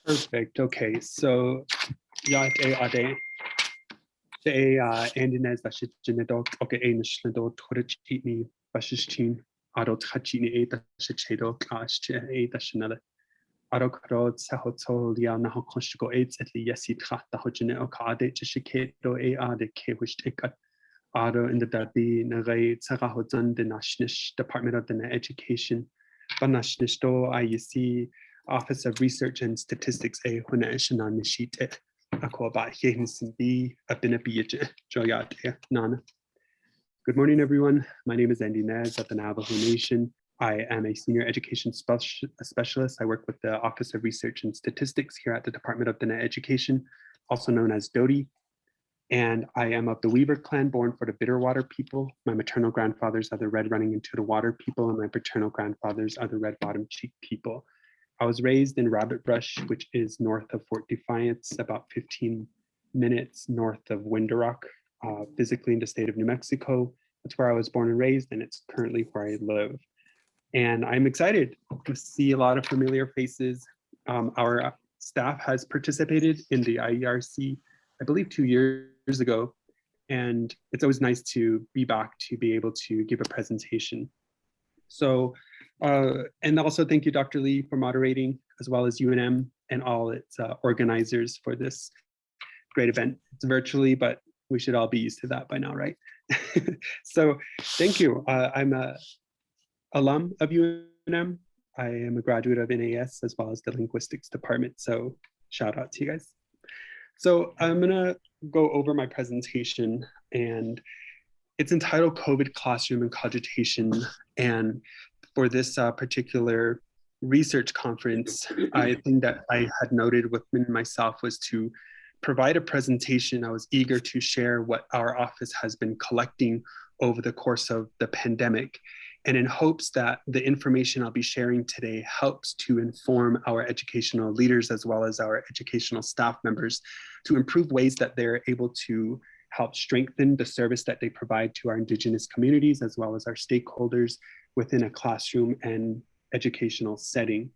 Perfect. Okay, so yacht a ade andinez bashidinado okay anishlido torchini bashishin ado tachini a dashichedo clash a dashinale ado krod sahotol ya naho konshgo aids at the yesi trata hojine okade chishikedo a ade ke which take ado in the dadi nagay tsarahotan the National Department of the Education Banashnisto IEC Office of Research and Statistics a hunashina nishite akoba yehinsindi abinabiye joyate nana. Good morning, everyone. My name is Andy Nez at the Navajo Nation. I am a senior education specialist. I work with the Office of Research and Statistics here at the Department of Diné Education, also known as DOTI. And I am of the Weaver clan, born for the Bitterwater people. My maternal grandfathers are the Red Running into the Water people, and my paternal grandfathers are the Red Bottom Cheek people. I was raised in Rabbit Brush, which is north of Fort Defiance, about 15 minutes north of Window physically in the state of New Mexico. That's where I was born and raised, and it's currently where I live. And I'm excited to see a lot of familiar faces. Our staff has participated in the IERC, I believe 2 years ago, and it's always nice to be back to be able to give a presentation. So, and also thank you, Dr. Lee, for moderating, as well as UNM and all its organizers for this great event. It's virtually, but we should all be used to that by now, right? So thank you. I'm a alum of UNM. I am a graduate of NAS as well as the linguistics department. So shout out to you guys. So I'm gonna go over my presentation, and it's entitled COVID Classroom and Cogitation. And for this particular research conference, I think that I had noted within myself was to provide a presentation. I was eager to share what our office has been collecting over the course of the pandemic, and in hopes that the information I'll be sharing today helps to inform our educational leaders as well as our educational staff members to improve ways that they're able to help strengthen the service that they provide to our Indigenous communities as well as our stakeholders within a classroom and educational setting.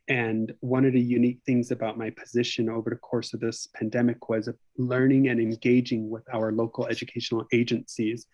And one of the unique things about my position over the course of this pandemic was learning and engaging with our local educational agencies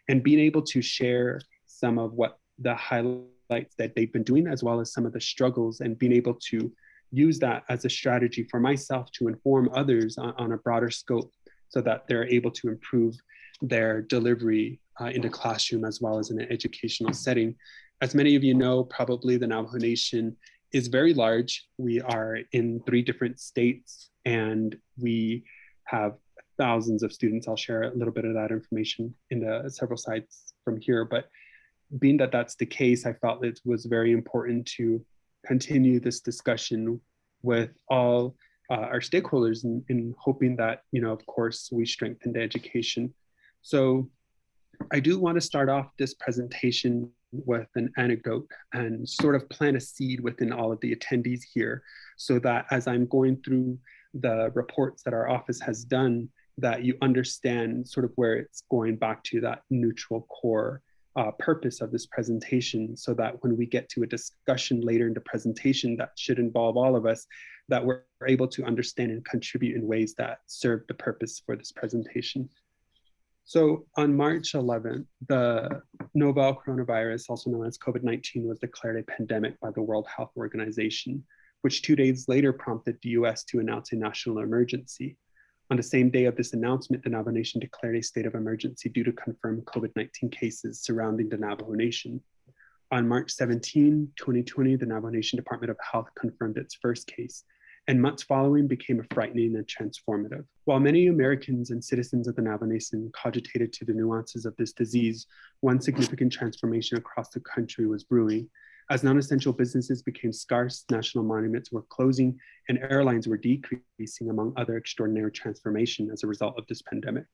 and being able to share some of what the highlights that they've been doing, as well as some of the struggles, and being able to use that as a strategy for myself to inform others on a broader scope so that they're able to improve their delivery in the classroom as well as in an educational setting. As many of you know, probably the Navajo Nation is very large. We are in 3 different states, and we have thousands of students. I'll share a little bit of that information in the several slides from here. But being that that's the case, I felt it was very important to continue this discussion with all our stakeholders in hoping that, of course, we strengthen the education. So I do want to start off this presentation with an anecdote and sort of plant a seed within all of the attendees here, so that as I'm going through the reports that our office has done, that you understand sort of where it's going back to that neutral core purpose of this presentation, so that when we get to a discussion later in the presentation that should involve all of us, that we're able to understand and contribute in ways that serve the purpose for this presentation. So on March 11th, the novel coronavirus, also known as COVID-19, was declared a pandemic by the World Health Organization, which 2 days later prompted the US to announce a national emergency. On the same day of this announcement, the Navajo Nation declared a state of emergency due to confirmed COVID-19 cases surrounding the Navajo Nation. On March 17, 2020, the Navajo Nation Department of Health confirmed its first case, and months following became frightening and transformative. While many Americans and citizens of the Navajo Nation cogitated to the nuances of this disease, one significant transformation across the country was brewing. As non-essential businesses became scarce, national monuments were closing, and airlines were decreasing, among other extraordinary transformation as a result of this pandemic.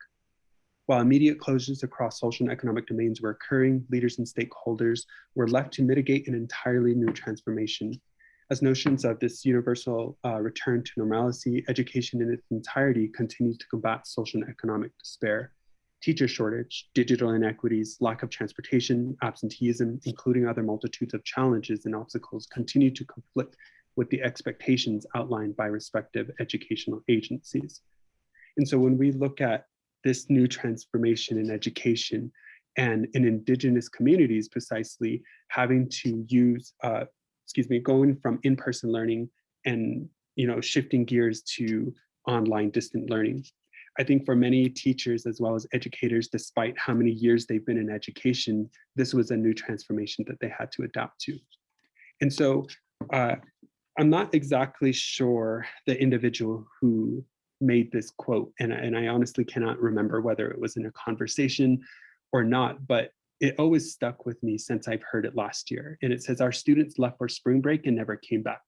While immediate closures across social and economic domains were occurring, leaders and stakeholders were left to mitigate an entirely new transformation. As notions of this universal return to normalcy, education in its entirety continues to combat social and economic despair. Teacher shortage, digital inequities, lack of transportation, absenteeism, including other multitudes of challenges and obstacles, continue to conflict with the expectations outlined by respective educational agencies. And so when we look at this new transformation in education and in Indigenous communities precisely having to use, going from in-person learning and shifting gears to online distant learning. I think for many teachers as well as educators, despite how many years they've been in education, this was a new transformation that they had to adapt to. And so I'm not exactly sure the individual who made this quote, and I honestly cannot remember whether it was in a conversation or not, but it always stuck with me since I've heard it last year. And it says, our students left for spring break and never came back.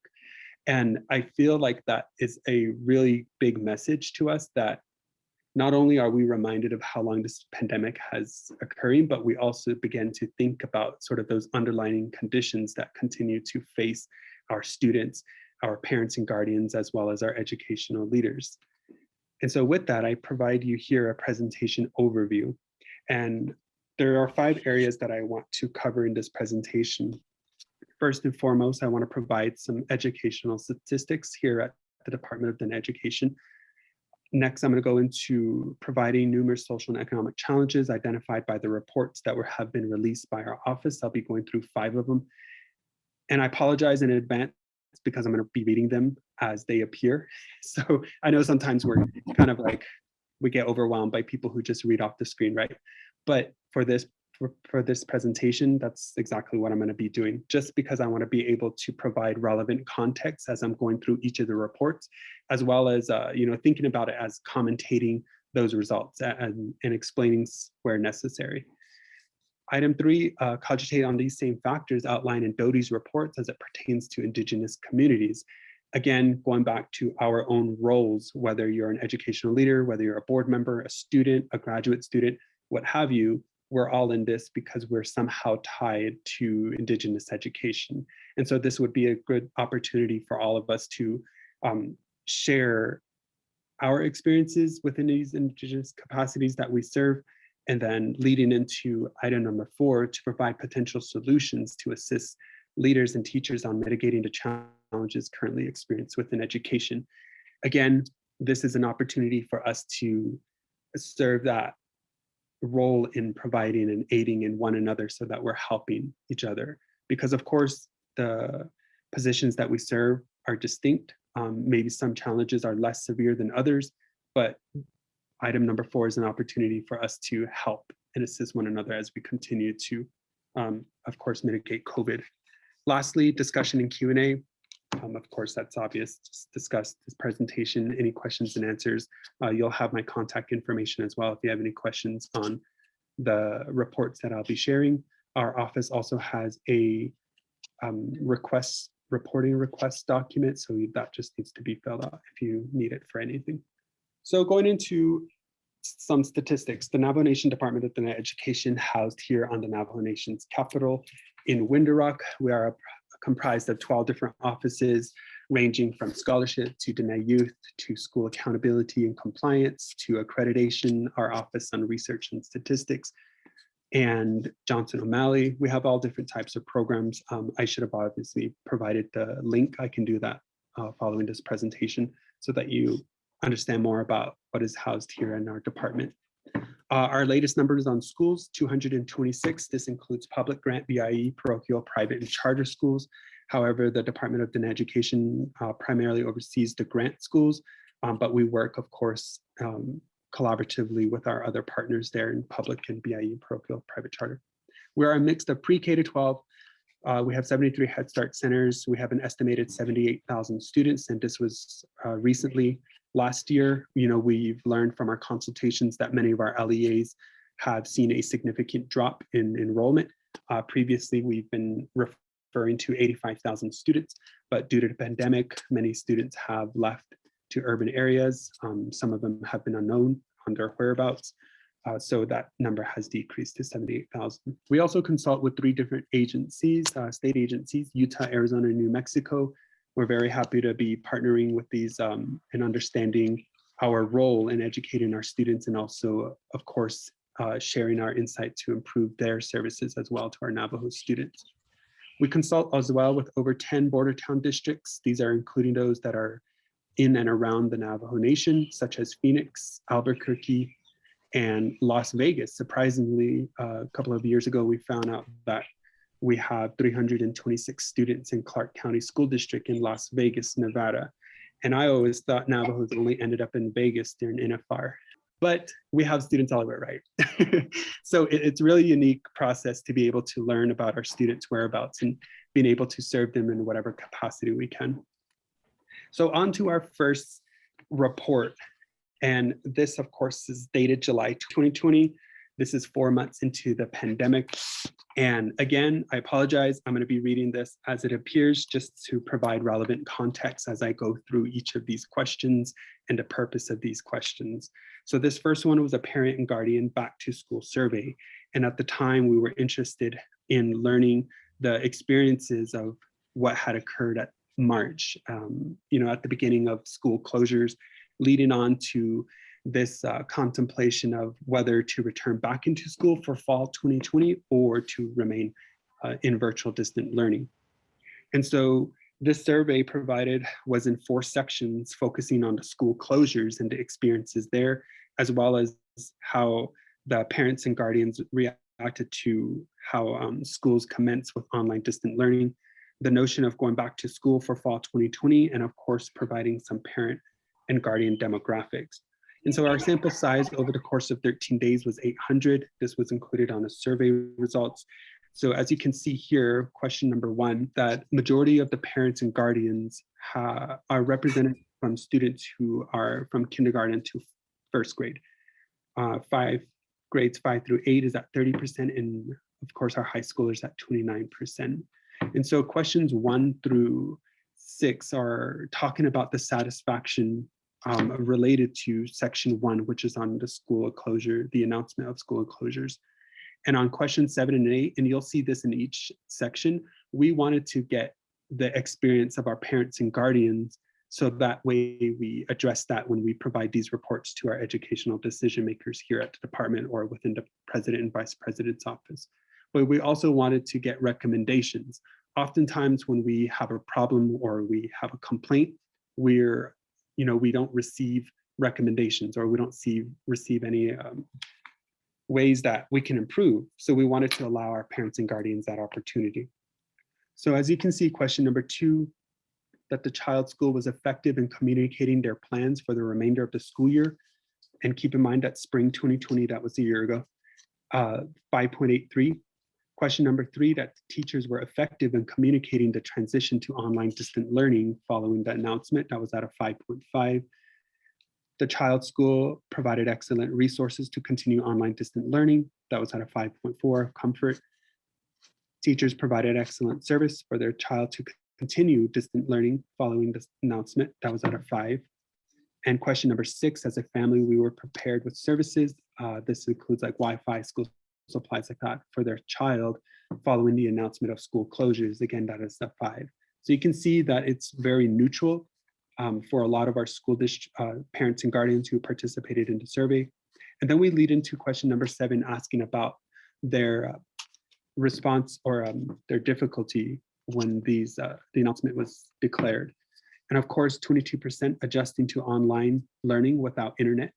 And I feel like that is a really big message to us, that not only are we reminded of how long this pandemic has occurring, but we also begin to think about sort of those underlying conditions that continue to face our students, our parents and guardians, as well as our educational leaders. And so with that, I provide you here a presentation overview. And there are 5 areas that I want to cover in this presentation. First and foremost, I want to provide some educational statistics here at the Department of Then Education. Next, I'm going to go into providing numerous social and economic challenges identified by the reports that have been released by our office. I'll be going through 5 of them. And I apologize in advance because I'm going to be reading them as they appear. So I know sometimes we're kind of like, we get overwhelmed by people who just read off the screen, right? But for this presentation, that's exactly what I'm going to be doing, just because I want to be able to provide relevant context as I'm going through each of the reports, as well as thinking about it as commentating those results and explaining where necessary. Item 3, cogitate on these same factors outlined in Doty's reports as it pertains to Indigenous communities. Again, going back to our own roles, whether you're an educational leader, whether you're a board member, a student, a graduate student, what have you, we're all in this because we're somehow tied to Indigenous education. And so this would be a good opportunity for all of us to share our experiences within these Indigenous capacities that we serve, and then leading into item number 4, to provide potential solutions to assist leaders and teachers on mitigating the challenges currently experienced within education. Again, this is an opportunity for us to serve that role in providing and aiding in one another so that we're helping each other. Because of course, the positions that we serve are distinct. Maybe some challenges are less severe than others, but item number 4 is an opportunity for us to help and assist one another as we continue to, of course, mitigate COVID. Lastly, discussion and Q&A. Of course, that's obvious. Just discuss this presentation, any questions and answers. You'll have my contact information as well if you have any questions on the reports that I'll be sharing. Our office also has a reporting request document, so that just needs to be filled out if you need it for anything. So going into some statistics, the Navajo Nation Department of Then Education, housed here on the Navajo Nation's capital in Window we are comprised of 12 different offices, ranging from scholarship to Dene Youth to school accountability and compliance to accreditation, our office on research and statistics, and Johnson O'Malley. We have all different types of programs. I should have obviously provided the link. I can do that following this presentation so that you understand more about what is housed here in our department. Our latest numbers on schools, 226. This includes public grant, BIE, parochial, private, and charter schools. However, the Department of Then Education primarily oversees the grant schools, but we work, of course, collaboratively with our other partners there in public and BIE, parochial, private, charter. We are a mix of pre-K to 12. We have 73 Head Start centers. We have an estimated 78,000 students, and this was recently. Last year, we've learned from our consultations that many of our LEAs have seen a significant drop in enrollment. Previously, we've been referring to 85,000 students, but due to the pandemic, many students have left to urban areas. Some of them have been unknown on their whereabouts. So that number has decreased to 78,000. We also consult with 3 different agencies, state agencies, Utah, Arizona, and New Mexico. We're very happy to be partnering with these and understanding our role in educating our students, and also, of course, sharing our insight to improve their services as well to our Navajo students. We consult as well with over 10 border town districts. These are including those that are in and around the Navajo Nation, such as Phoenix, Albuquerque, and Las Vegas. Surprisingly, a couple of years ago, we found out that we have 326 students in Clark County School District in Las Vegas, Nevada. And I always thought Navajos only ended up in Vegas during NFR, but we have students all over, right? So it's really a unique process to be able to learn about our students' whereabouts and being able to serve them in whatever capacity we can. So on to our first report. And this, of course, is dated July 2020. This is 4 months into the pandemic. And again, I apologize. I'm going to be reading this as it appears just to provide relevant context as I go through each of these questions and the purpose of these questions. So this first one was a parent and guardian back to school survey. And at the time, we were interested in learning the experiences of what had occurred at March, at the beginning of school closures, leading on to this contemplation of whether to return back into school for fall 2020 or to remain in virtual distant learning. And so this survey provided was in 4 sections focusing on the school closures and the experiences there, as well as how the parents and guardians reacted to how schools commenced with online distant learning, the notion of going back to school for fall 2020, and of course, providing some parent and guardian demographics. And so our sample size over the course of 13 days was 800. This was included on the survey results. So as you can see here, question number 1, that majority of the parents and guardians are represented from students who are from kindergarten to 1st grade. Grades 5 through 8 is at 30%, and of course our high schoolers at 29%. And so questions 1 through 6 are talking about the satisfaction related to section 1, which is on the school closure, the announcement of school closures. And on questions 7 and 8, and you'll see this in each section, we wanted to get the experience of our parents and guardians, so that way we address that when we provide these reports to our educational decision makers here at the department or within the president and vice president's office. But we also wanted to get recommendations. Oftentimes when we have a problem or we have a complaint, we don't receive recommendations, or we don't receive any ways that we can improve. So we wanted to allow our parents and guardians that opportunity. So as you can see, question number 2, that the child's school was effective in communicating their plans for the remainder of the school year. And keep in mind that spring 2020, that was a year ago, 5.83. Question number 3, that teachers were effective in communicating the transition to online distant learning following the announcement. That was at a 5.5. The child's school provided excellent resources to continue online distant learning. That was at a 5.4. Comfort. Teachers provided excellent service for their child to continue distant learning following this announcement. That was at a 5. And question number 6, as a family, we were prepared with services. This includes like Wi-Fi, school supplies like that for their child following the announcement of school closures. Again, that is a 5. So you can see that it's very neutral for a lot of our school parents and guardians who participated in the survey. And then we lead into question number 7, asking about their response or their difficulty when the announcement was declared. And of course, 22% adjusting to online learning without internet.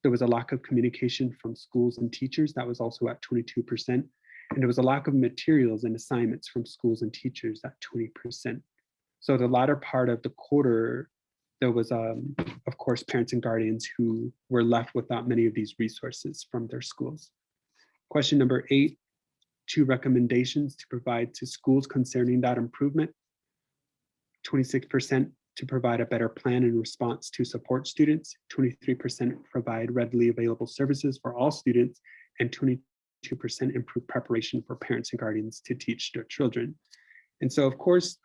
There was a lack of communication from schools and teachers. That was also at 22%. And there was a lack of materials and assignments from schools and teachers at 20%. So the latter part of the quarter, there was, of course, parents and guardians who were left without many of these resources from their schools. Question number 8, 2 recommendations to provide to schools concerning that improvement. 26% to provide a better plan and response to support students, 23% provide readily available services for all students, and 22% improve preparation for parents and guardians to teach their children. And so, of course,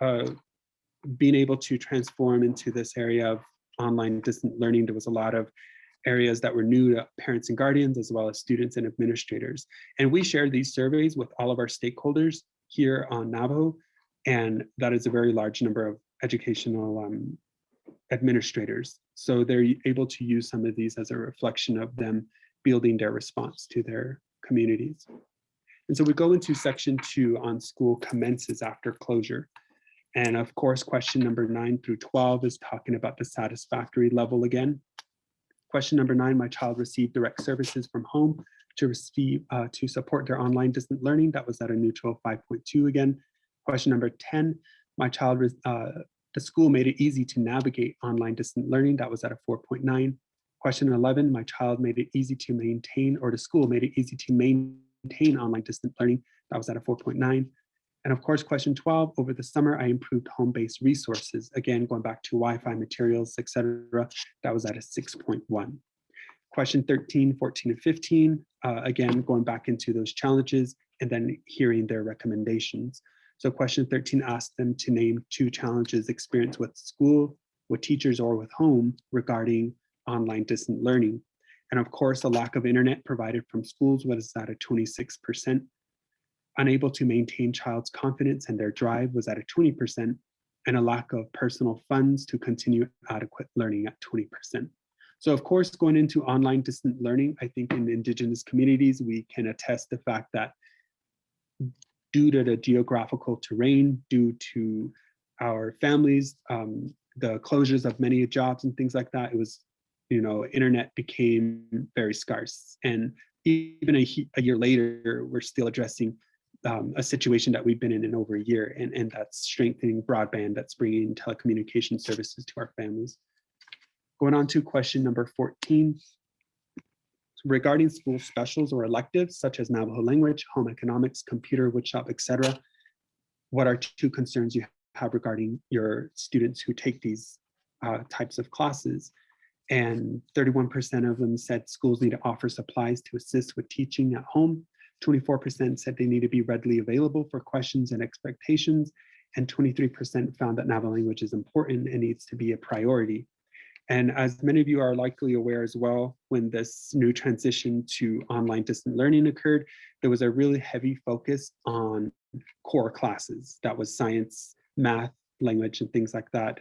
being able to transform into this area of online distant learning, there was a lot of areas that were new to parents and guardians, as well as students and administrators. And we shared these surveys with all of our stakeholders here on Navajo, and that is a very large number of educational administrators. So they're able to use some of these as a reflection of them building their response to their communities. And so we go into section 2 on school commences after closure. And of course, question number 9 through 12 is talking about the satisfactory level again. Question number 9, my child received direct services from home to support their online distant learning. That was at a neutral 5.2 again. Question number 10, my child, the school made it easy to navigate online distant learning. That was at a 4.9. Question 11, my child made it easy to maintain, or the school made it easy to maintain online distant learning. That was at a 4.9. And of course, question 12, over the summer, I improved home-based resources. Again, going back to Wi-Fi materials, etc. That was at a 6.1. Question 13, 14, and 15, again, going back into those challenges and then hearing their recommendations. So question 13 asked them to name 2 challenges experienced with school, with teachers, or with home regarding online distant learning. And of course, a lack of internet provided from schools was at a 26%. Unable to maintain child's confidence and their drive was at a 20%, and a lack of personal funds to continue adequate learning at 20%. So of course, going into online distant learning, I think in Indigenous communities, we can attest the fact that due to the geographical terrain, due to our families, the closures of many jobs and things like that, it was, internet became very scarce. And even a year later, we're still addressing a situation that we've been in over a year, and that's strengthening broadband, that's bringing telecommunication services to our families. Going on to question number 14, regarding school specials or electives such as Navajo language, home economics, computer, woodshop, etc. What are 2 concerns you have regarding your students who take these types of classes? And 31% of them said schools need to offer supplies to assist with teaching at home. 24% said they need to be readily available for questions and expectations, and 23% found that Navajo language is important and needs to be a priority. And as many of you are likely aware as well, when this new transition to online distant learning occurred, there was a really heavy focus on core classes. That was science, math, language, and things like that.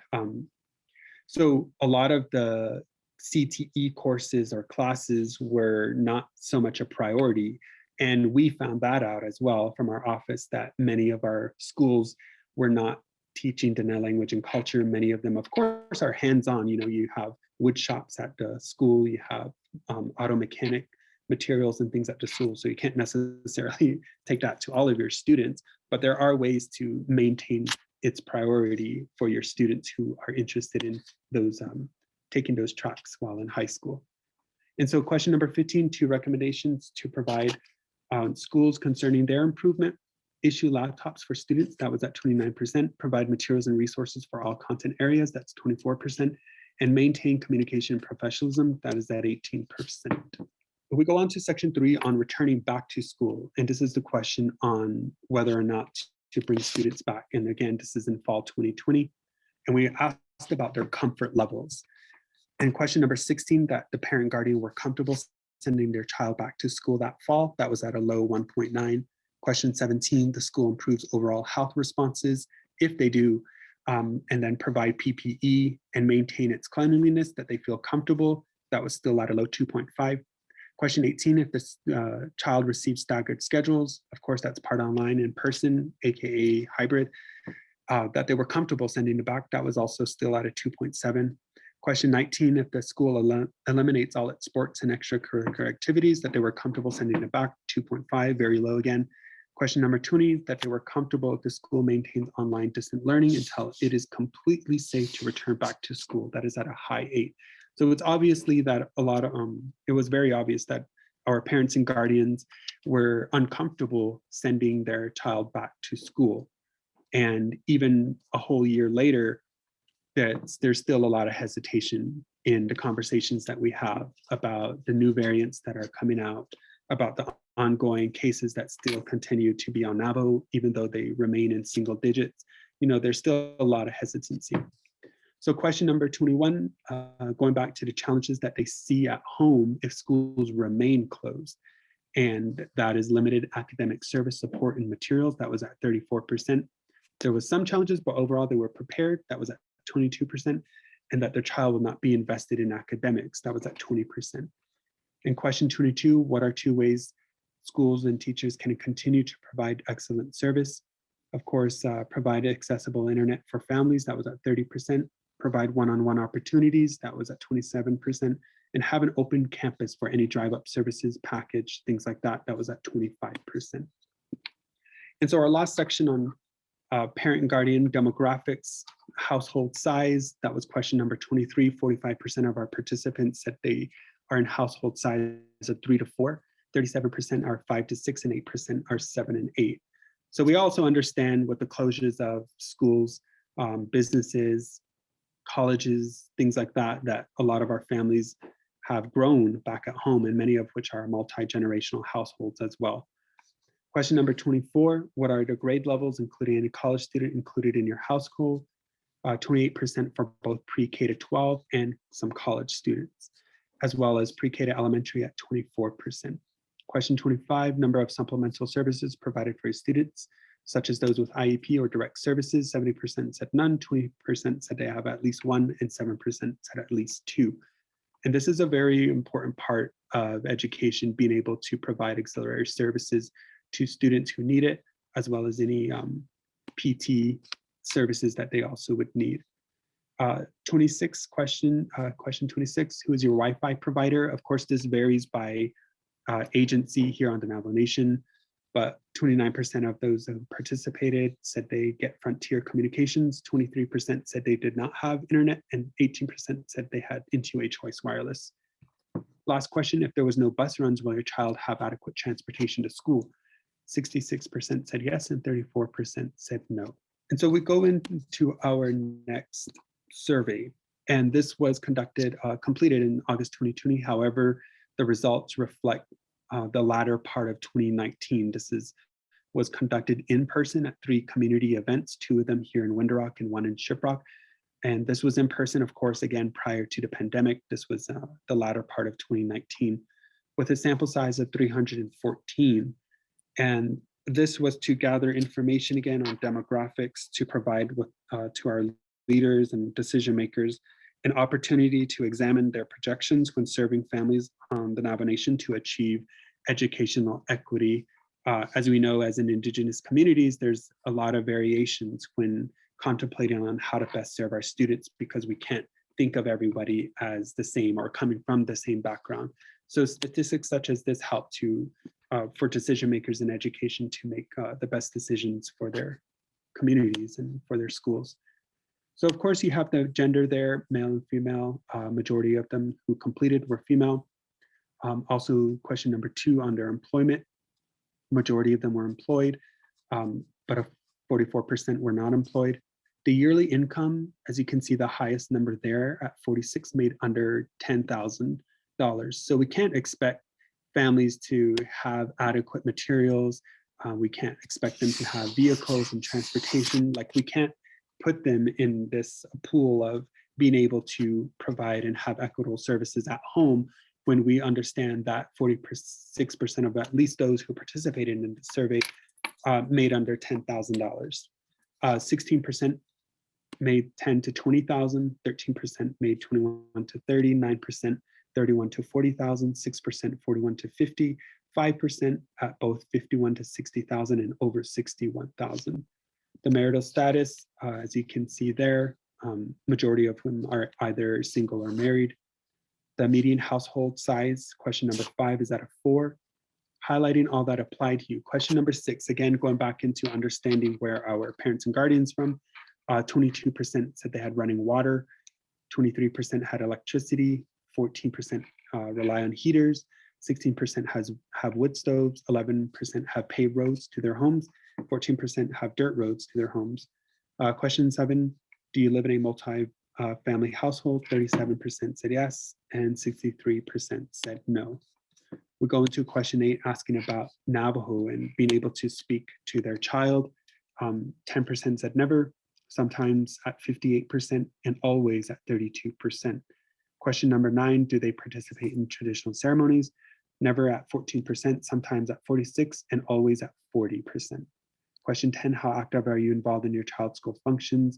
So a lot of the CTE courses or classes were not so much a priority. And we found that out as well from our office, that many of our schools were not teaching Dene language and culture. Many of them, of course, are hands-on. You have wood shops at the school, you have auto mechanic materials and things at the school. So you can't necessarily take that to all of your students, but there are ways to maintain its priority for your students who are interested in those taking those tracks while in high school. And so question number 15, 2 recommendations to provide schools concerning their improvement. Issue laptops for students, that was at 29%. Provide materials and resources for all content areas, that's 24%. And maintain communication and professionalism, that is at 18%. We go on to section 3 on returning back to school. And this is the question on whether or not to bring students back. And again, this is in fall 2020. And we asked about their comfort levels. And question number 16, that the parent guardian were comfortable sending their child back to school that fall. That was at a low 1.9. Question 17, the school improves overall health responses. If they do, and then provide PPE and maintain its cleanliness, that they feel comfortable. That was still at a low 2.5. Question 18, if the child receives staggered schedules, of course, that's part online in person, AKA hybrid, that they were comfortable sending it back. That was also still at a 2.7. Question 19, if the school eliminates all its sports and extracurricular activities, that they were comfortable sending it back, 2.5, very low again. Question number 20, that they were comfortable if the school maintains online distant learning until it is completely safe to return back to school. That is at a high 8. So it's obviously that it was very obvious that our parents and guardians were uncomfortable sending their child back to school. And even a whole year later, there's still a lot of hesitation in the conversations that we have about the new variants that are coming out, about the ongoing cases that still continue to be on Navajo, even though they remain in single digits. There's still a lot of hesitancy. So question number 21, going back to the challenges that they see at home if schools remain closed. And that is limited academic service support and materials. That was at 34%. There was some challenges, but overall they were prepared. That was at 22%. And that their child will not be invested in academics. That was at 20%. And question 22, what are 2 ways schools and teachers can continue to provide excellent service. Of course, provide accessible internet for families, that was at 30%, provide one-on-one opportunities, that was at 27%, and have an open campus for any drive-up services, package, things like that, that was at 25%. And so our last section on parent and guardian demographics, household size, that was question number 23. 45% of our participants said they are in household size of 3 to 4, 37% are 5 to 6, and 8% are 7 and 8. So we also understand with the closures of schools, businesses, colleges, things like that, that a lot of our families have grown back at home, and many of which are multi-generational households as well. Question number 24, what are the grade levels, including any college student included in your household? 28% for both pre-K to 12 and some college students, as well as pre-K to elementary at 24%. Question 25, number of supplemental services provided for students, such as those with IEP or direct services. 70% said none, 20% said they have at least one, and 7% said at least 2. And this is a very important part of education, being able to provide auxiliary services to students who need it, as well as any PT services that they also would need. 26 question 26, who is your Wi-Fi provider? Of course, this varies by agency here on the Navajo Nation, but 29% of those who participated said they get Frontier Communications, 23% said they did not have internet, and 18% said they had Intuit Choice Wireless. Last question, if there was no bus runs, will your child have adequate transportation to school? 66% said yes, and 34% said no. And so we go into our next survey, and this was completed in August 2020. However, the results reflect the latter part of 2019. This was conducted in person at 3 community events, 2 of them here in Window and 1 in Shiprock. And this was in person, of course, again, prior to the pandemic. This was the latter part of 2019 with a sample size of 314. And this was to gather information again on demographics to provide with, to our leaders and decision makers an opportunity to examine their projections when serving families on the Navajo Nation to achieve educational equity. As we know, as in Indigenous communities, there's a lot of variations when contemplating on how to best serve our students, because we can't think of everybody as the same or coming from the same background. So statistics such as this help to for decision makers in education to make the best decisions for their communities and for their schools. So of course you have the gender there, male and female. Majority of them who completed were female. Also question number 2 under employment, majority of them were employed, but 44% were not employed. The yearly income, as you can see, the highest number there at 46 made under $10,000. So we can't expect families to have adequate materials. We can't expect them to have vehicles and transportation. Like, we can't put them in this pool of being able to provide and have equitable services at home when we understand that 46% of at least those who participated in the survey made under $10,000. 16% made 10 to 20,000, 13% made 21 to 30, 9% 31 to 40,000, 6% 41 to 50, 5% at both 51 to 60,000 and over 61,000. The marital status, as you can see there, majority of whom are either single or married. The median household size, question number 5, is at a 4, highlighting all that applied to you. Question number 6, again, going back into understanding where our parents and guardians from, 22% said they had running water, 23% had electricity, 14% rely on heaters, 16% have wood stoves, 11% have paved roads to their homes, 14% have dirt roads to their homes. Question 7, do you live in a multi-family household? 37% said yes, and 63% said no. We go into question 8, asking about Navajo and being able to speak to their child. 10% said never, sometimes at 58%, and always at 32%. Question number 9, do they participate in traditional ceremonies? Never at 14%, sometimes at 46%, and always at 40%. Question 10, how active are you involved in your child's school functions?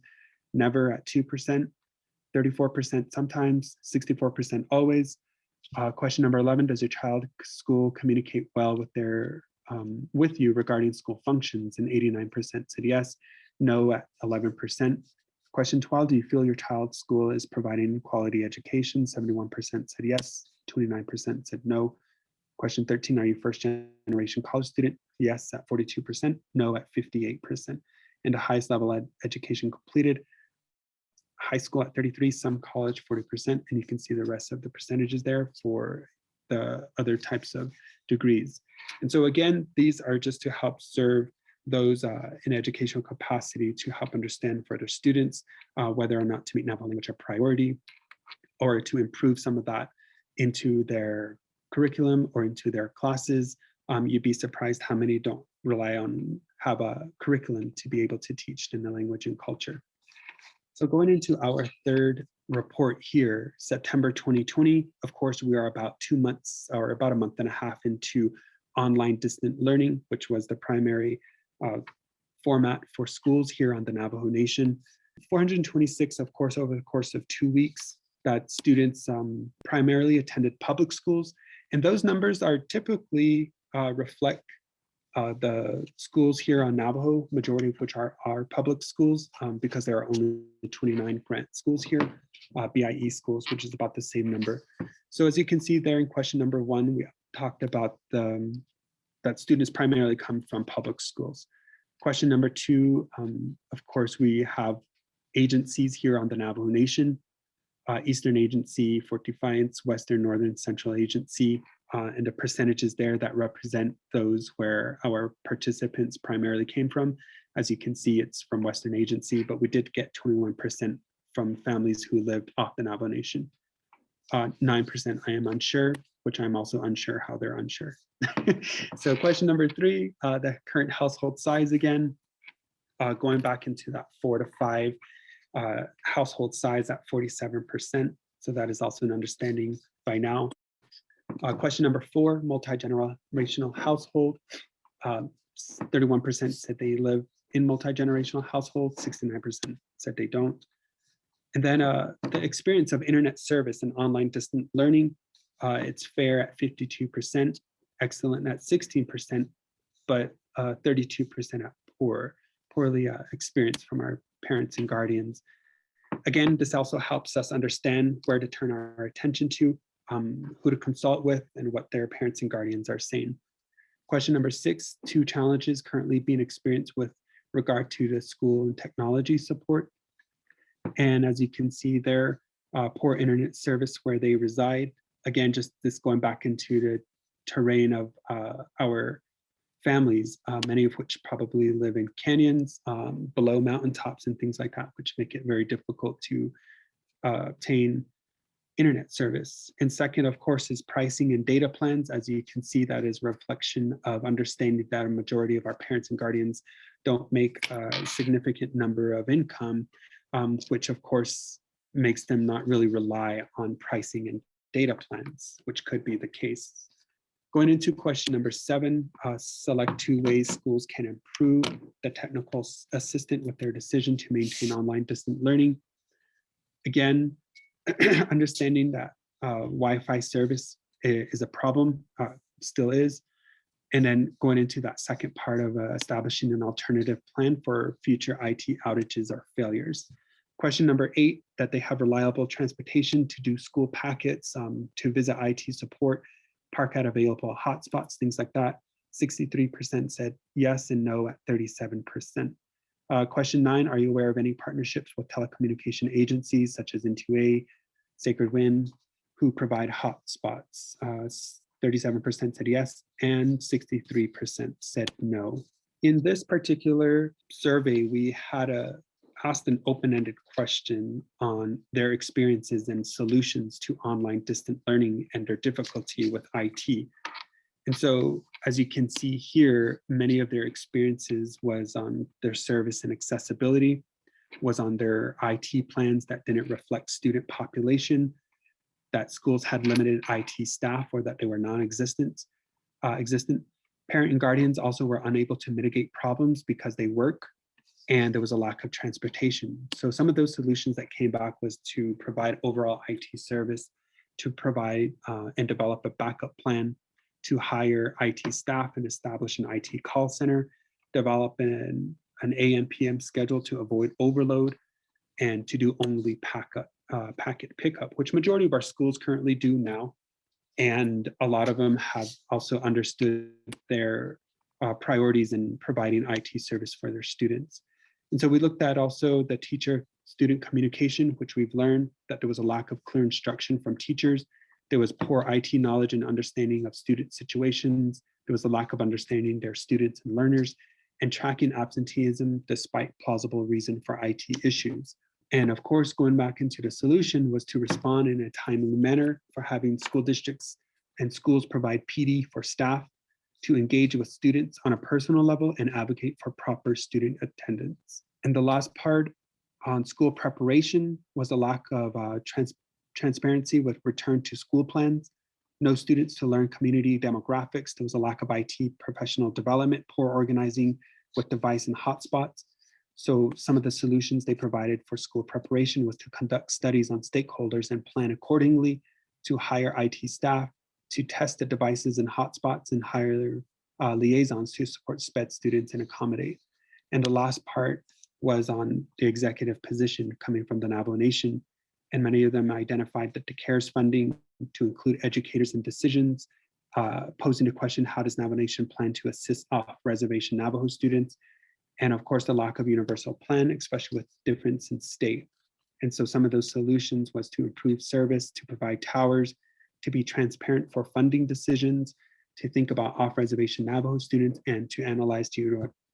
Never at 2%, 34% sometimes, 64% always, Question number 11, does your child school communicate well with with you regarding school functions? And 89% said yes, no at 11%. Question 12, do you feel your child's school is providing quality education? 71% said yes, 29% said no. Question 13, are you first generation college student? Yes at 42%, no at 58%. And the highest level education completed, high school at 33, some college 40%, and you can see the rest of the percentages there for the other types of degrees. And so again, these are just to help serve those in educational capacity to help understand for their students whether or not to make Navajo language a priority, or to improve some of that into their curriculum or into their classes. You'd be surprised how many don't have a curriculum to be able to teach in the language and culture. So going into our third report here, September 2020, of course, we are about 2 months or about a month and a half into online distant learning, which was the primary format for schools here on the Navajo Nation. 426, of course, over the course of 2 weeks, that students primarily attended public schools. And those numbers are typically reflect the schools here on Navajo, majority of which are public schools, because there are only 29 grant schools here, BIE schools, which is about the same number. So as you can see there in question number 1, we talked about that students primarily come from public schools. Question number 2, of course, we have agencies here on the Navajo Nation, Eastern Agency, Fort Defiance, Western, Northern, Central Agency, and the percentages there that represent those where our participants primarily came from. As you can see, it's from Western Agency, but we did get 21% from families who lived off the Navajo Nation. 9% I am unsure, which I'm also unsure how they're unsure. So question number 3, the current household size again, going back into that 4 to 5 household size at 47%. So that is also an understanding by now. Question number 4, multi-generational household. 31% said they live in multi-generational households, 69% said they don't. And then the experience of internet service and online distant learning, it's fair at 52%, excellent at 16%, but 32% at poorly experienced from our parents and guardians. Again, this also helps us understand where to turn our attention to, who to consult with, and what their parents and guardians are saying. Question number 6, 2 challenges currently being experienced with regard to the school and technology support. And as you can see there, poor internet service where they reside. Again, just this going back into the terrain of our families, many of which probably live in canyons, below mountaintops and things like that, which make it very difficult to obtain internet service. And second, of course, is pricing and data plans. As you can see, that is a reflection of understanding that a majority of our parents and guardians don't make a significant number of income, which of course makes them not really rely on pricing and data plans, which could be the case. Going into question number 7, select 2 ways schools can improve the technical assistant with their decision to maintain online distant learning. Again, understanding that Wi-Fi service is a problem, still is. And then going into that second part of establishing an alternative plan for future IT outages or failures. Question number 8, that they have reliable transportation to do school packets, to visit IT support, park at available hotspots, things like that. 63% said yes and no at 37%. Question 9, are you aware of any partnerships with telecommunication agencies such as N2A, Sacred Wind, who provide hotspots? 37% said yes, and 63% said no. In this particular survey, we had asked an open-ended question on their experiences and solutions to online distant learning and their difficulty with IT. And so, as you can see here, many of their experiences was on their service and accessibility, was on their IT plans that didn't reflect student population, that schools had limited IT staff or that they were non-existent. Parent and guardians also were unable to mitigate problems because they work, and there was a lack of transportation. So some of those solutions that came back was to provide overall IT service to provide and develop a backup plan, to hire IT staff and establish an IT call center, develop an AM/PM schedule to avoid overload, and to do only packet pickup, which majority of our schools currently do now. And a lot of them have also understood their priorities in providing IT service for their students. And so we looked at also the teacher-student communication, which we've learned that there was a lack of clear instruction from teachers. There was poor IT knowledge and understanding of student situations. There was a lack of understanding their students and learners, and tracking absenteeism despite plausible reason for IT issues. And of course, going back into the solution was to respond in a timely manner for having school districts and schools provide PD for staff to engage with students on a personal level and advocate for proper student attendance. And the last part on school preparation was a lack of transparency with return to school plans, no students to learn community demographics. There was a lack of IT professional development, poor organizing with device and hotspots. So some of the solutions they provided for school preparation was to conduct studies on stakeholders and plan accordingly, to hire IT staff, to test the devices and hotspots, and hire liaisons to support SPED students and accommodate. And the last part was on the executive position coming from the Navajo Nation. And many of them identified that the CARES funding to include educators in decisions, posing the question, how does Navajo Nation plan to assist off-reservation Navajo students? And of course, the lack of universal plan, especially with difference in state. And so some of those solutions was to improve service, to provide towers, to be transparent for funding decisions, to think about off-reservation Navajo students, and to analyze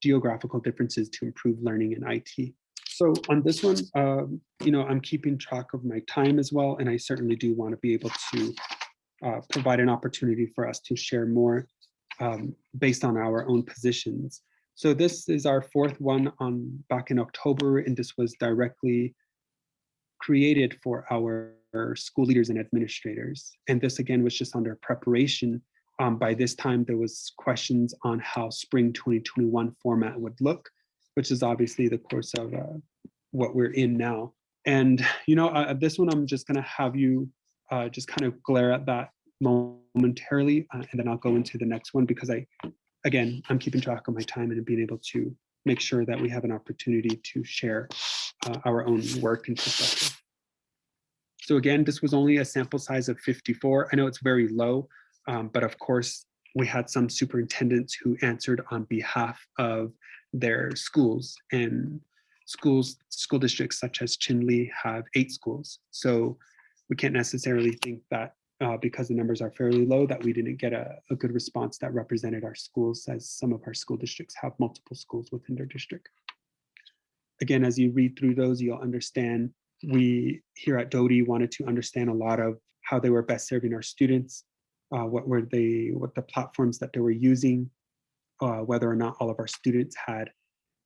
geographical differences to improve learning in IT. So on this one, I'm keeping track of my time as well, and I certainly do want to be able to provide an opportunity for us to share more based on our own positions. So this is our fourth one back in October, and this was directly created for our school leaders and administrators. And this again was just under preparation. By this time, there was questions on how spring 2021 format would look, which is obviously the course of what we're in now. And this one, I'm just gonna have you just kind of glare at that momentarily, and then I'll go into the next one, because I'm keeping track of my time and being able to make sure that we have an opportunity to share our own work and perspective. So again, this was only a sample size of 54. I know it's very low, but of course, we had some superintendents who answered on behalf of their schools, and school districts such as Chinle have 8 schools. So we can't necessarily think that because the numbers are fairly low that we didn't get a good response that represented our schools, as some of our school districts have multiple schools within their district. Again, as you read through those, you'll understand we here at Doty wanted to understand a lot of how they were best serving our students, what the platforms that they were using, whether or not all of our students had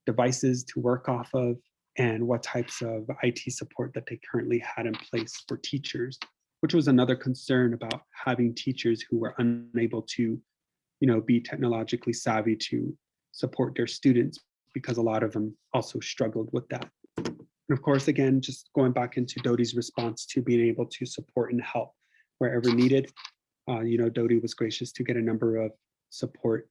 devices to work off of, and what types of IT support that they currently had in place for teachers, which was another concern about having teachers who were unable to, be technologically savvy to support their students, because a lot of them also struggled with that. And of course, again, just going back into Doty's response to being able to support and help wherever needed. Doty was gracious to get a number of support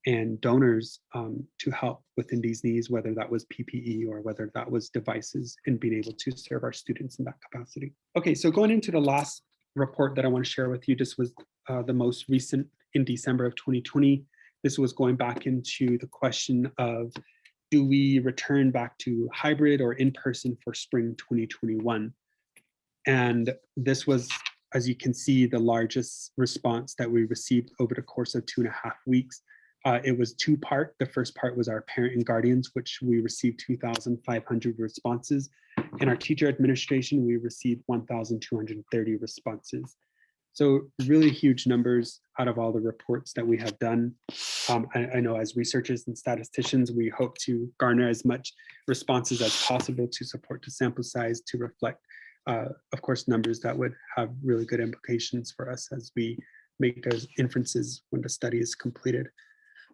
and donors to help within these needs, whether that was PPE or whether that was devices, and being able to serve our students in that capacity. Okay, so going into the last report that I want to share with you, this was the most recent in December of 2020. This was going back into the question of, do we return back to hybrid or in-person for spring 2021? And this was, as you can see, the largest response that we received over the course of 2.5 weeks. It was 2-part. The first part was our parent and guardians, which we received 2,500 responses. In our teacher administration, we received 1,230 responses. So really huge numbers out of all the reports that we have done. I know as researchers and statisticians, we hope to garner as much responses as possible to support the sample size to reflect, of course, numbers that would have really good implications for us as we make those inferences when the study is completed.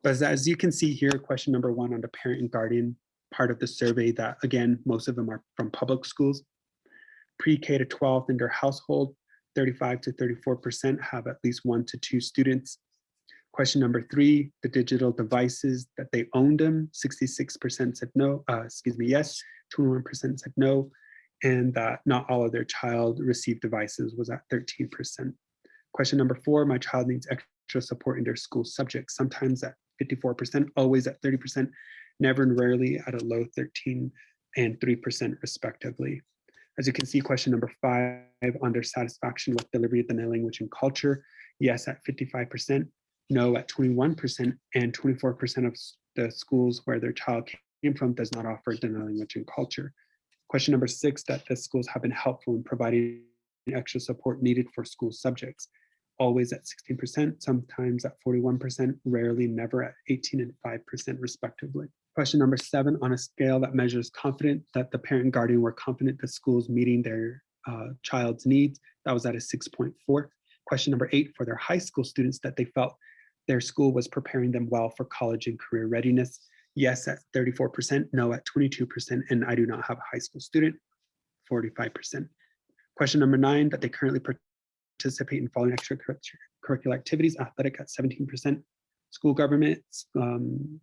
But as you can see here, question number 1 on the parent and guardian part of the survey, that again, most of them are from public schools. Pre-K to 12 in their household, 35 to 34% have at least 1 to 2 students. Question number 3, the digital devices that they owned them, 66% said no, yes, 21% said no, and that not all of their child received devices was at 13%. Question number 4, my child needs extra support in their school subjects, sometimes at 54%, always at 30%, never and rarely at a low 13 and 3% respectively. As you can see, question number 5, under satisfaction with delivery of the language and culture, yes at 55%, no at 21%, and 24% of the schools where their child came from does not offer the language and culture. Question number 6, that the schools have been helpful in providing extra support needed for school subjects, always at 16%, sometimes at 41%, rarely never at 18 and 5% respectively. Question number 7, on a scale that measures confident that the parent and guardian were confident the schools meeting their child's needs, that was at a 6.4. Question number 8, for their high school students, that they felt their school was preparing them well for college and career readiness, yes at 34%, no at 22%, and I do not have a high school student, 45%. Question number 9, that they currently participate in following extracurricular activities, athletic at 17%, school government,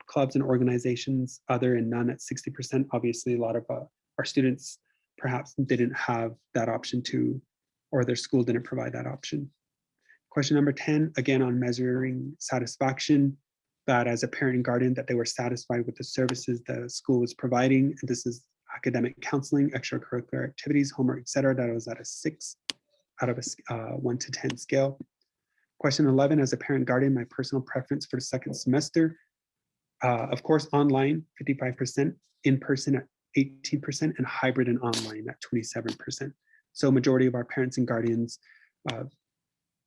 clubs and organizations, other and none at 60%. Obviously, a lot of our students perhaps didn't have that option to, or their school didn't provide that option. Question number 10, again on measuring satisfaction, that as a parent and guardian that they were satisfied with the services the school was providing. And this is academic counseling, extracurricular activities, homework, etc. That was at a 6 out of a 1 to 10 scale. Question 11, as a parent guardian, my personal preference for the second semester, of course, online, 55%, in person at 18%, and hybrid and online at 27%. So majority of our parents and guardians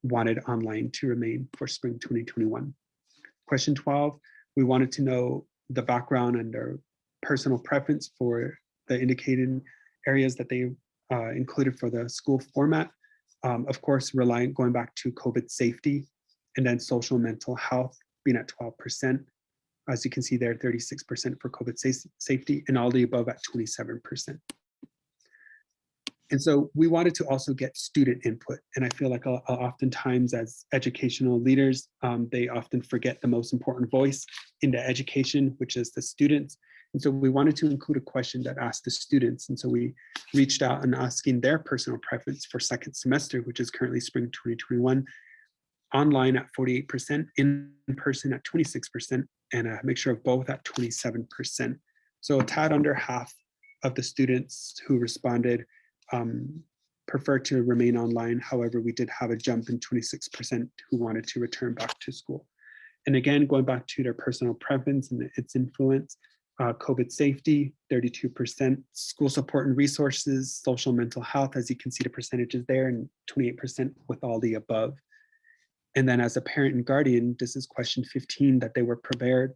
wanted online to remain for spring 2021. Question 12, we wanted to know the background and their personal preference for the indicated areas that they included for the school format. Of course, going back to COVID safety, and then social and mental health being at 12%. As you can see there, 36% for COVID safety, and all the above at 27%. And so we wanted to also get student input. And I feel like oftentimes as educational leaders, they often forget the most important voice in the education, which is the students. And so we wanted to include a question that asked the students. And so we reached out and asking their personal preference for second semester, which is currently spring 2021, online at 48%, in person at 26%, and a mixture of both at 27%. So a tad under half of the students who responded prefer to remain online. However, we did have a jump in 26% who wanted to return back to school. And again, going back to their personal preference and its influence, COVID safety, 32%, school support and resources, social and mental health, as you can see the percentages there, and 28% with all the above. And then as a parent and guardian, this is question 15, that they were prepared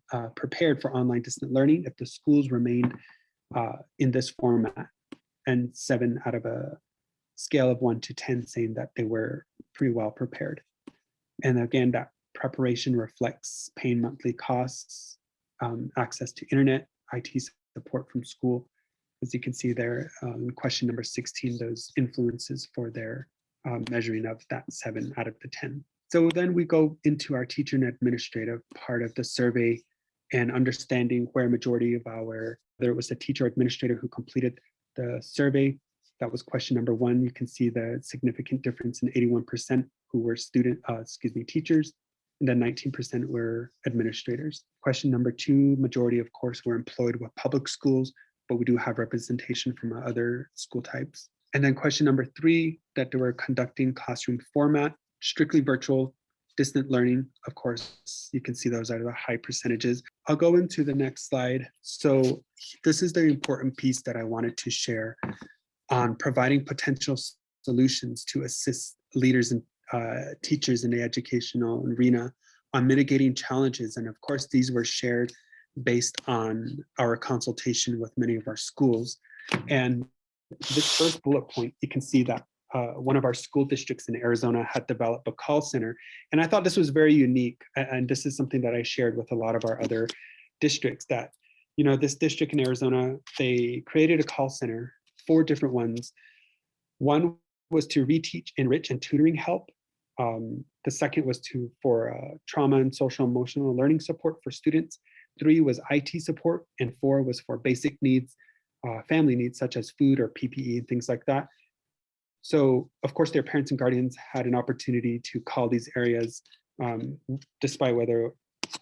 for online distant learning if the schools remained in this format, and 7 out of a scale of 1 to 10 saying that they were pretty well prepared. And again, that preparation reflects paying monthly costs, access to internet, IT support from school. As you can see there in question number 16, those influences for their measuring of that 7 out of the 10. So then we go into our teacher and administrative part of the survey and understanding where majority of whether it was the teacher or administrator who completed the survey. That was question number 1. You can see the significant difference in 81% who were teachers, and then 19% were administrators. Question number 2, majority of course were employed with public schools, but we do have representation from other school types. And then question number 3, that they were conducting classroom format, strictly virtual, distant learning. Of course, you can see those are the high percentages. I'll go into the next slide. So this is the important piece that I wanted to share on providing potential solutions to assist leaders and teachers in the educational arena on mitigating challenges. And of course, these were shared based on our consultation with many of our schools. And this first bullet point, you can see that one of our school districts in Arizona had developed a call center. And I thought this was very unique. And this is something that I shared with a lot of our other districts, that, you know, this district in Arizona, they created a call center, 4 different ones. One was to reteach, enrich, and tutoring help. The second was for trauma and social emotional learning support for students. 3 was IT support, and 4 was for basic needs, family needs such as food or PPE and things like that. So of course their parents and guardians had an opportunity to call these areas despite whether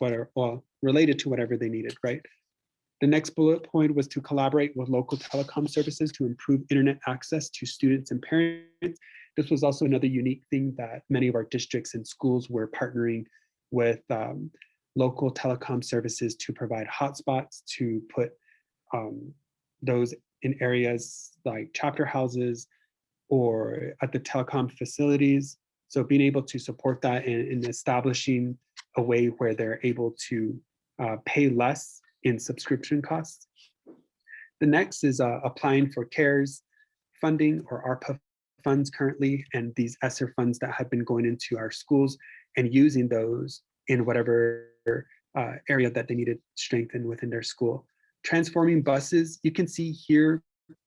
well, related to whatever they needed, right? The next bullet point was to collaborate with local telecom services to improve internet access to students and parents. This was also another unique thing that many of our districts and schools were partnering with local telecom services to provide hotspots, to put those in areas like chapter houses or at the telecom facilities. So being able to support that in establishing a way where they're able to pay less in subscription costs. The next is applying for CARES funding or ARPA funds currently, and these ESSER funds that have been going into our schools and using those in whatever area that they needed strengthened within their school. Transforming buses, you can see here,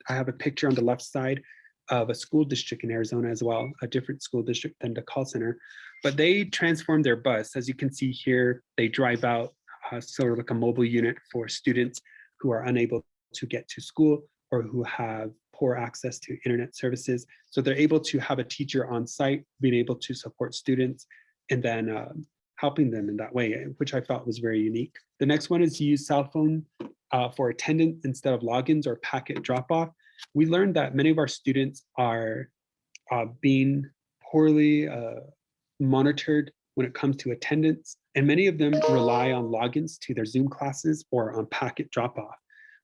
I have a picture on the left side of a school district in Arizona as well, a different school district than the call center, but they transformed their bus. As you can see here, they drive out sort of like a mobile unit for students who are unable to get to school or who have poor access to internet services. So they're able to have a teacher on site, being able to support students and then helping them in that way, which I thought was very unique. The next one is to use cell phone for attendance instead of logins or packet drop-off. We learned that many of our students are being poorly monitored when it comes to attendance, and many of them rely on logins to their Zoom classes or on packet drop-off.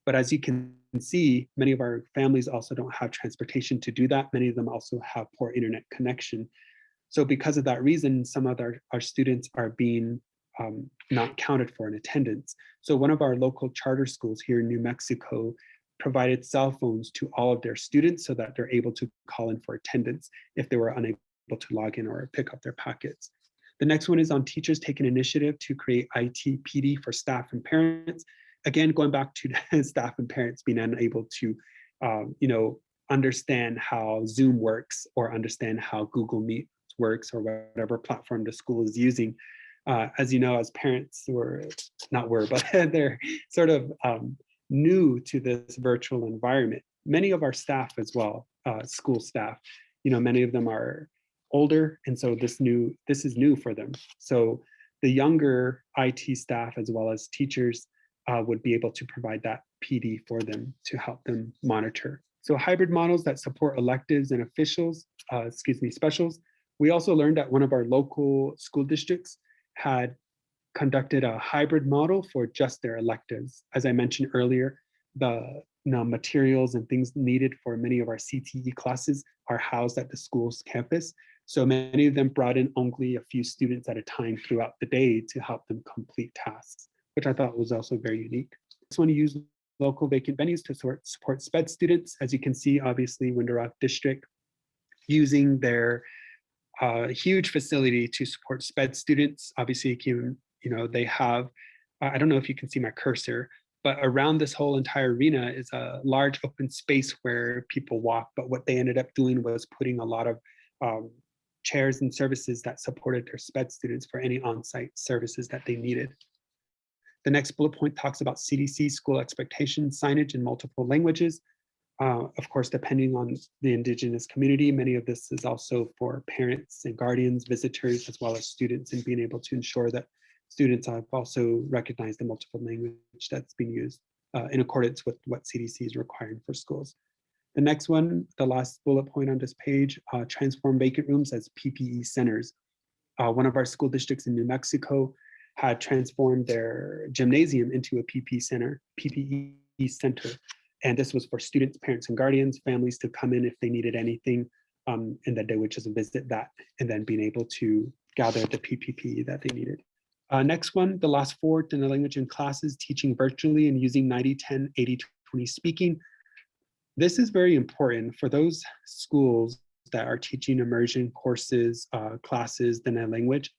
But as you can see, many of our families also don't have transportation to do that. Many of them also have poor internet connection. So because of that reason, some of our students are being not counted for in attendance. So one of our local charter schools here in New Mexico provided cell phones to all of their students so that they're able to call in for attendance if they were unable to log in or pick up their packets. The next one is on teachers taking initiative to create IT PD for staff and parents. Again, going back to staff and parents being unable to, understand how Zoom works or understand how Google Meet works or whatever platform the school is using. As you know, as parents, but they're sort of new to this virtual environment. Many of our staff as well, school staff, many of them are older, and so this is new for them. So the younger IT staff as well as teachers would be able to provide that PD for them to help them monitor. So hybrid models that support electives and specials. We also learned that one of our local school districts had conducted a hybrid model for just their electives. As I mentioned earlier, the materials and things needed for many of our CTE classes are housed at the school's campus. So many of them brought in only a few students at a time throughout the day to help them complete tasks, which I thought was also very unique. This one used local vacant venues to support SPED students. As you can see, obviously, Window Rock District using their huge facility to support SPED students. Obviously, they have, I don't know if you can see my cursor, but around this whole entire arena is a large open space where people walk. But what they ended up doing was putting a lot of chairs and services that supported their SPED students for any on-site services that they needed. The next bullet point talks about CDC school expectations signage in multiple languages. Of course, depending on the Indigenous community, many of this is also for parents and guardians, visitors, as well as students, and being able to ensure that students have also recognized the multiple language that's being used in accordance with what CDC is requiring for schools. The next one, the last bullet point on this page, transform vacant rooms as PPE centers. One of our school districts in New Mexico had transformed their gymnasium into a PPE center. And this was for students, parents, and guardians, families to come in if they needed anything, and that they would just visit that and then being able to gather the PPE that they needed. Next one, the last 4, in the language in classes, teaching virtually and using 90-10, 80-20 speaking. This is very important for those schools that are teaching immersion courses, classes, in a language.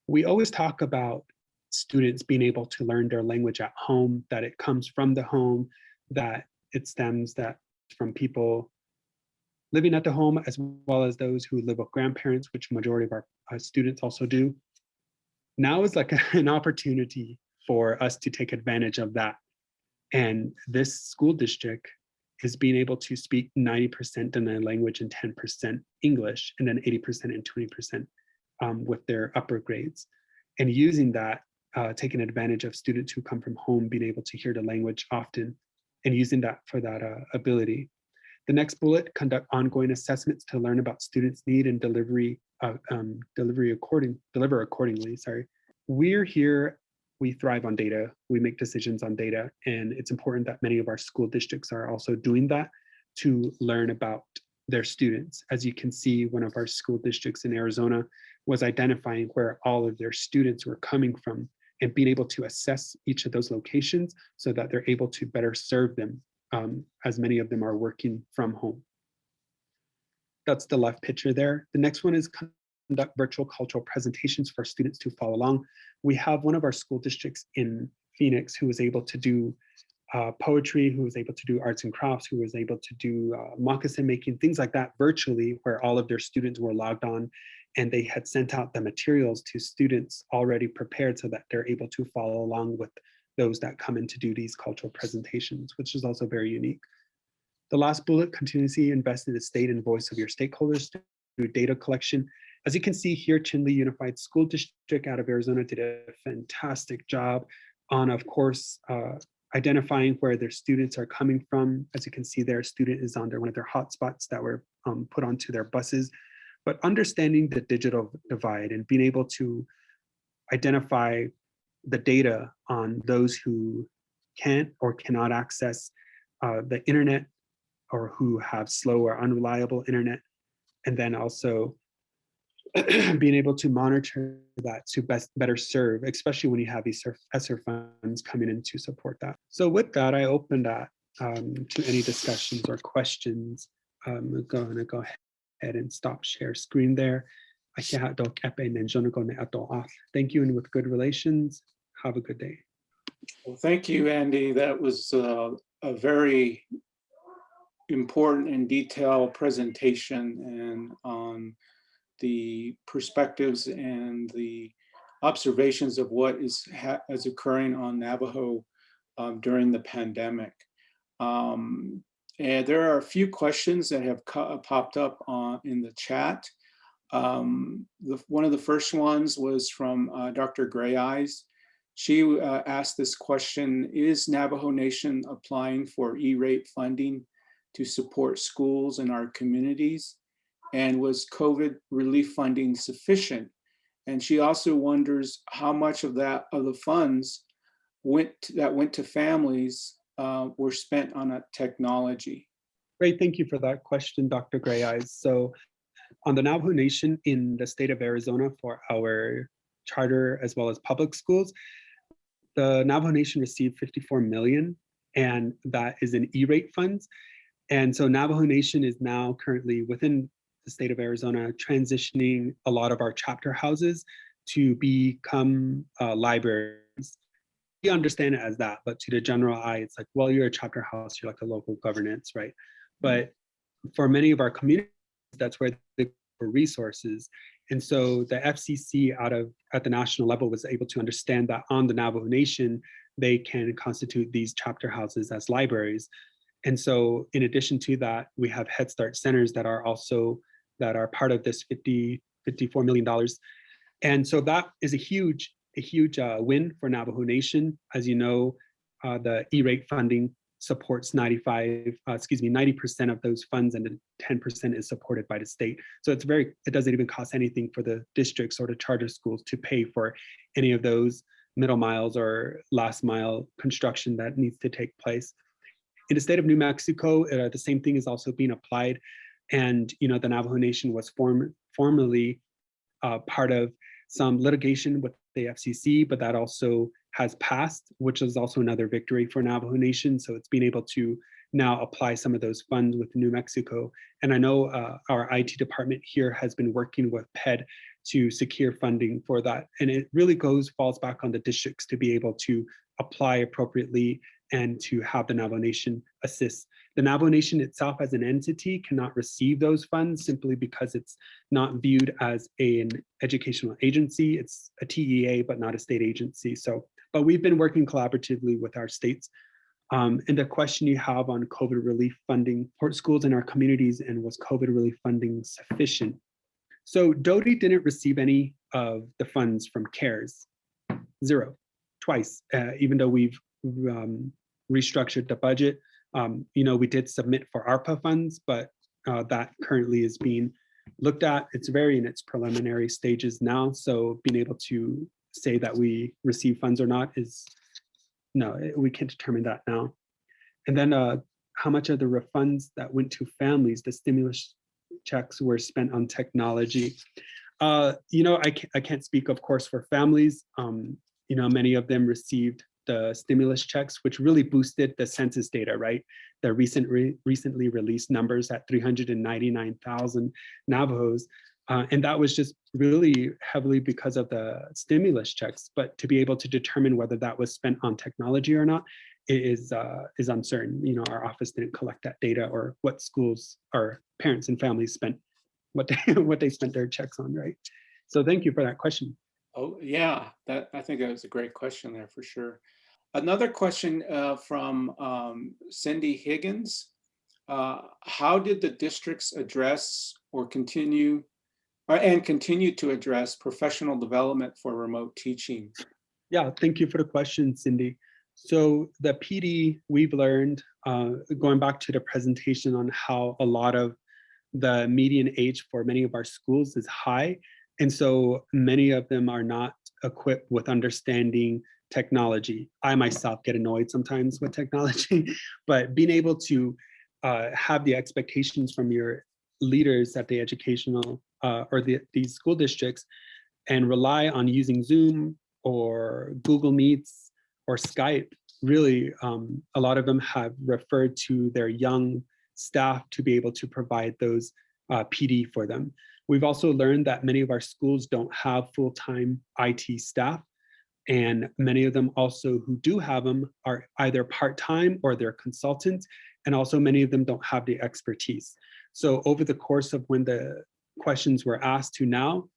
We always talk about students being able to learn their language at home, that it comes from the home, that it stems from people living at the home, as well as those who live with grandparents, which majority of our students also do. Now is like an opportunity for us to take advantage of that. And this school district is being able to speak 90% in their language and 10% English, and then 80% and 20% with their upper grades. And using that, taking advantage of students who come from home, being able to hear the language often, and using that for that ability. The next bullet, conduct ongoing assessments to learn about students' need and deliver accordingly. Sorry. We're here, we thrive on data, we make decisions on data, and it's important that many of our school districts are also doing that to learn about their students. As you can see, one of our school districts in Arizona was identifying where all of their students were coming from and being able to assess each of those locations so that they're able to better serve them, as many of them are working from home. That's the left picture there. The next one is conduct virtual cultural presentations for students to follow along. We have one of our school districts in Phoenix who was able to do poetry, who was able to do arts and crafts, who was able to do moccasin making, things like that virtually, where all of their students were logged on and they had sent out the materials to students already prepared so that they're able to follow along with those that come in to do these cultural presentations, which is also very unique. The last bullet, continuously invest in the state and voice of your stakeholders through data collection. As you can see here, Chinle Unified School District out of Arizona did a fantastic job on, of course, identifying where their students are coming from. As you can see, their student is on one of their hotspots that were put onto their buses. But understanding the digital divide and being able to identify the data on those who can't or cannot access the internet, or who have slow or unreliable internet, and then also being able to monitor that to better serve, especially when you have these ESSER funds coming in to support that. So with that, I open that to any discussions or questions. I'm going to go ahead and stop share screen there. Thank you, and with good relations, have a good day. Well, thank you, Andy. That was a very important and detailed presentation and on the perspectives and the observations of what is occurring on Navajo during the pandemic. And there are a few questions that have popped up in the chat. One of the first ones was from Dr. Gray Eyes. She asked this question: is Navajo Nation applying for E-rate funding to support schools in our communities? And was COVID relief funding sufficient? And she also wonders how much of the funds that went to families were spent on a technology. Great, thank you for that question, Dr. Gray Eyes. So on the Navajo Nation in the state of Arizona, for our charter as well as public schools, the Navajo Nation received $54 million, and that is in E-rate funds. And so Navajo Nation is now currently within the state of Arizona transitioning a lot of our chapter houses to become libraries. We understand it as that, but to the general eye, it's like, well, you're a chapter house, you're like a local governance, right? But for many of our communities, that's where they go for resources. And so the FCC at the national level was able to understand that on the Navajo Nation, they can constitute these chapter houses as libraries. And so in addition to that, we have Head Start centers that are part of this $54 million. And so that is a huge win for Navajo Nation. As you know, the E-rate funding supports 90% of those funds, and 10% is supported by the state. So it doesn't even cost anything for the districts or the charter schools to pay for any of those middle miles or last mile construction that needs to take place. In the state of New Mexico, the same thing is also being applied. And the Navajo Nation was formally part of some litigation with the FCC, but that also has passed, which is also another victory for Navajo Nation. So it's being able to now apply some of those funds with New Mexico. And I know our IT department here has been working with PED to secure funding for that. And it really falls back on the districts to be able to apply appropriately and to have the Navajo Nation assist. The Navajo Nation itself as an entity cannot receive those funds simply because it's not viewed as an educational agency. It's a TEA, but not a state agency. So, but we've been working collaboratively with our states. And the question you have on COVID relief funding for schools in our communities, and was COVID relief funding sufficient? So Doty didn't receive any of the funds from CARES, zero, twice, even though we've restructured the budget. We did submit for ARPA funds, but that currently is being looked at. It's very in its preliminary stages now. So being able to say that we receive funds or not is, no, we can't determine that now. And then how much of the refunds that went to families, the stimulus checks, were spent on technology? I can't speak, of course, for families. Many of them received the stimulus checks, which really boosted the census data, right? The recently released numbers at 399,000 Navajos. And that was just really heavily because of the stimulus checks. But to be able to determine whether that was spent on technology or not is uncertain. Our office didn't collect that data, or what schools or parents and families spent, what they spent their checks on, right? So thank you for that question. Oh, yeah, I think that was a great question there for sure. Another question from Cindy Higgins. How did the districts address or continue to address professional development for remote teaching? Yeah, thank you for the question, Cindy. So the PD, we've learned, going back to the presentation on how a lot of the median age for many of our schools is high. And so many of them are not equipped with understanding technology. I myself get annoyed sometimes with technology, but being able to have the expectations from your leaders at the educational or these school districts and rely on using Zoom or Google Meets or Skype, really, a lot of them have referred to their young staff to be able to provide those PD for them. We've also learned that many of our schools don't have full-time IT staff, and many of them also who do have them are either part-time or they're consultants, and also many of them don't have the expertise. So over the course of when the questions were asked to now,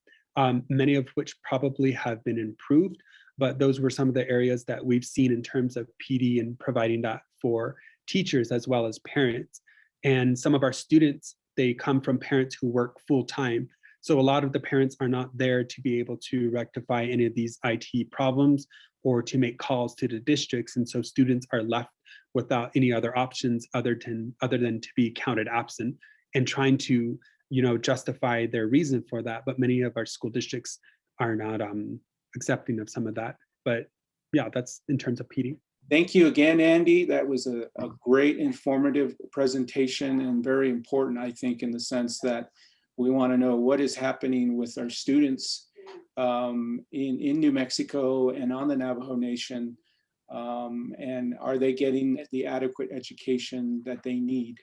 many of which probably have been improved, but those were some of the areas that we've seen in terms of PD and providing that for teachers as well as parents. And some of our students, they come from parents who work full-time. So a lot of the parents are not there to be able to rectify any of these IT problems or to make calls to the districts. And so students are left without any other options other than to be counted absent and trying to, justify their reason for that. But many of our school districts are not accepting of some of that. But yeah, that's in terms of PD. Thank you again, Andy. That was a great informative presentation and very important, I think, in the sense that we want to know what is happening with our students in New Mexico and on the Navajo Nation, and are they getting the adequate education that they need?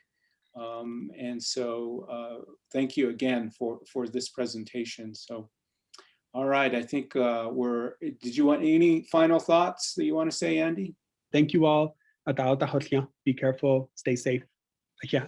And so thank you again for this presentation. So, all right, I think did you want any final thoughts that you want to say, Andy? Thank you all. Be careful, stay safe. Yeah.